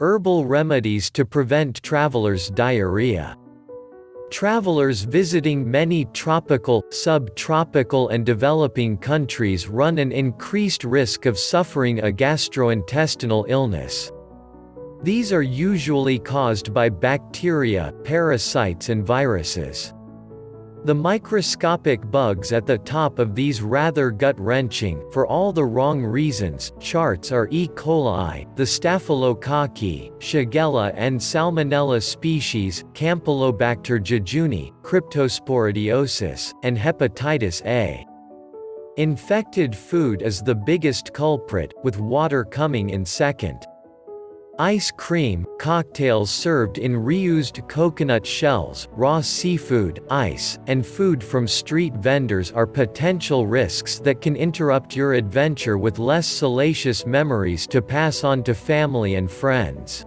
Herbal remedies to prevent travelers' diarrhea. Travelers visiting many tropical, subtropical and developing countries run an increased risk of suffering a gastrointestinal illness. These are usually caused by bacteria, parasites and viruses. The microscopic bugs at the top of these rather gut-wrenching, for all the wrong reasons, charts are E. coli, the staphylococci, shigella and salmonella species, campylobacter jejuni, cryptosporidiosis, and hepatitis A. Infected food is the biggest culprit, with water coming in second. Ice cream, cocktails served in reused coconut shells, raw seafood, ice, and food from street vendors are potential risks that can interrupt your adventure with less salacious memories to pass on to family and friends.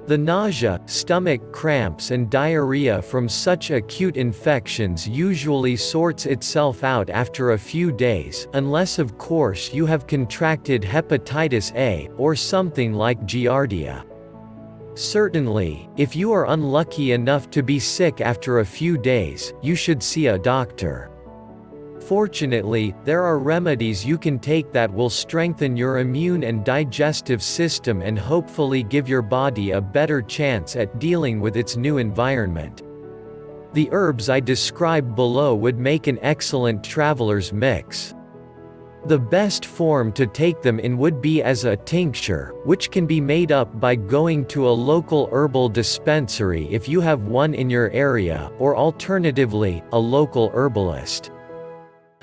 The nausea, stomach cramps and diarrhea from such acute infections usually sorts itself out after a few days, unless of course you have contracted hepatitis A, or something like Giardia. Certainly, if you are unlucky enough to be sick after a few days, you should see a doctor. Fortunately, there are remedies you can take that will strengthen your immune and digestive system and hopefully give your body a better chance at dealing with its new environment. The herbs I describe below would make an excellent traveler's mix. The best form to take them in would be as a tincture, which can be made up by going to a local herbal dispensary if you have one in your area, or alternatively, a local herbalist.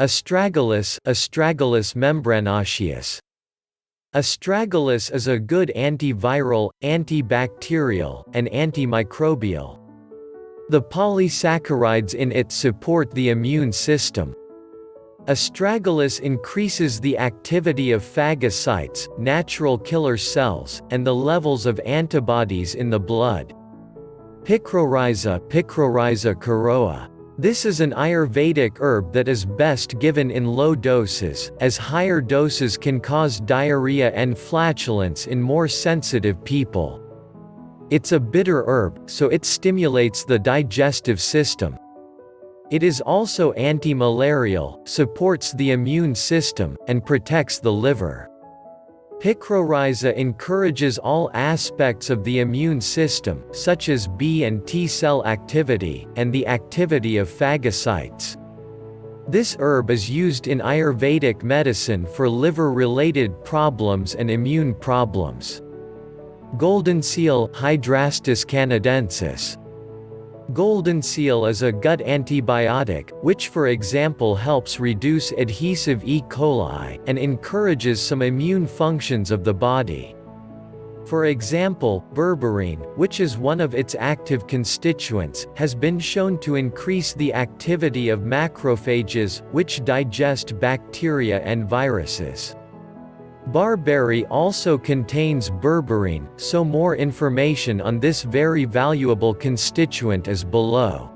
Astragalus, Astragalus membranaceus. Astragalus is a good antiviral, antibacterial, and antimicrobial. The polysaccharides in it support the immune system. Astragalus increases the activity of phagocytes, natural killer cells, and the levels of antibodies in the blood. Picrorhiza, Picrorhiza coroa. This is an Ayurvedic herb that is best given in low doses, as higher doses can cause diarrhea and flatulence in more sensitive people. It's a bitter herb, so it stimulates the digestive system. It is also anti-malarial, supports the immune system, and protects the liver. Picrorhiza encourages all aspects of the immune system, such as B and T cell activity, and the activity of phagocytes. This herb is used in Ayurvedic medicine for liver-related problems and immune problems. Goldenseal, Hydrastis canadensis. Goldenseal is a gut antibiotic, which for example helps reduce adhesive E. coli, and encourages some immune functions of the body. For example, berberine, which is one of its active constituents, has been shown to increase the activity of macrophages, which digest bacteria and viruses. Barberry also contains berberine, so more information on this very valuable constituent is below.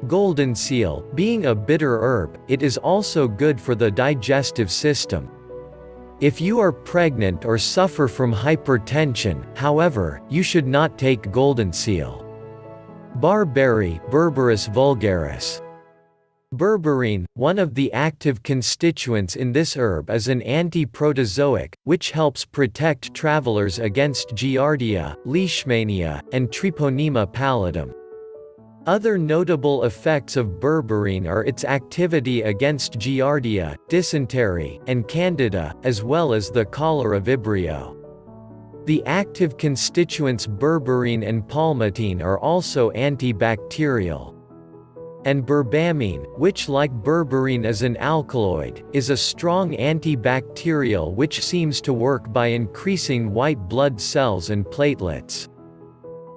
Goldenseal, being a bitter herb, it is also good for the digestive system. If you are pregnant or suffer from hypertension, however, you should not take goldenseal. Barberry, Berberis vulgaris. Berberine, one of the active constituents in this herb, is an anti-protozoic, which helps protect travelers against Giardia, Leishmania, and Treponema pallidum. Other notable effects of berberine are its activity against Giardia, dysentery, and Candida, as well as the cholera vibrio. The active constituents berberine and palmitoene are also antibacterial. And berbamine, which like berberine is an alkaloid, is a strong antibacterial which seems to work by increasing white blood cells and platelets.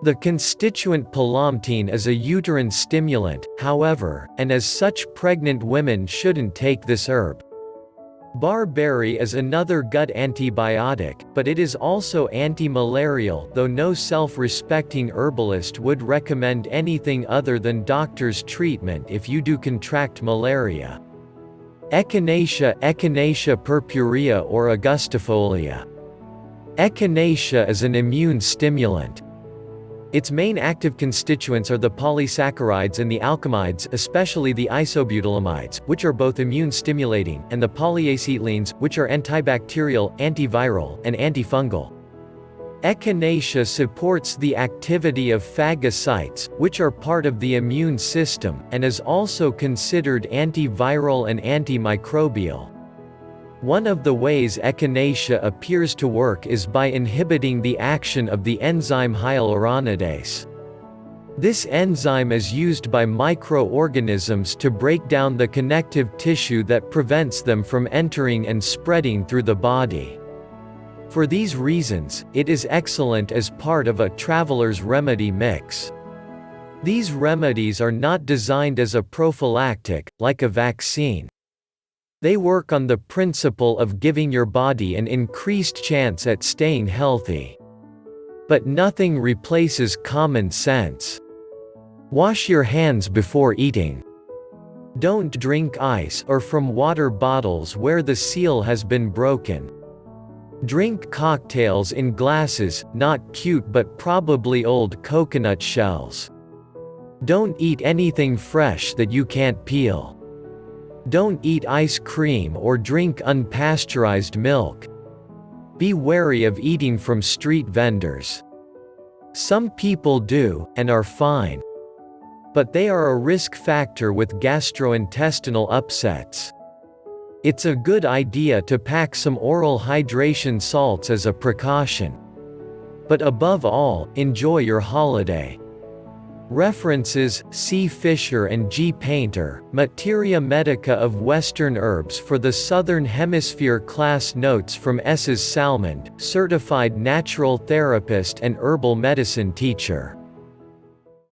The constituent palmitoene is a uterine stimulant, however, and as such pregnant women shouldn't take this herb. Barberry is another gut antibiotic, but it is also anti-malarial, though no self-respecting herbalist would recommend anything other than doctor's treatment if you do contract malaria. Echinacea, Echinacea purpurea or augustifolia. Echinacea is an immune stimulant. Its main active constituents are the polysaccharides and the alkamides, especially the isobutylamides, which are both immune-stimulating, and the polyacetylines, which are antibacterial, antiviral, and antifungal. Echinacea supports the activity of phagocytes, which are part of the immune system, and is also considered antiviral and antimicrobial. One of the ways Echinacea appears to work is by inhibiting the action of the enzyme hyaluronidase. This enzyme is used by microorganisms to break down the connective tissue that prevents them from entering and spreading through the body. For these reasons, it is excellent as part of a traveler's remedy mix. These remedies are not designed as a prophylactic, like a vaccine. They work on the principle of giving your body an increased chance at staying healthy. But nothing replaces common sense. Wash your hands before eating. Don't drink ice or from water bottles where the seal has been broken. Drink cocktails in glasses, not cute but probably old coconut shells. Don't eat anything fresh that you can't peel. Don't eat ice cream or drink unpasteurized milk. Be wary of eating from street vendors. Some people do, and are fine. But they are a risk factor with gastrointestinal upsets. It's a good idea to pack some oral hydration salts as a precaution. But above all, enjoy your holiday. References: C. Fisher and G. Painter, Materia Medica of Western Herbs for the Southern Hemisphere. Class notes from Mrs. Salmond, certified natural therapist and herbal medicine teacher.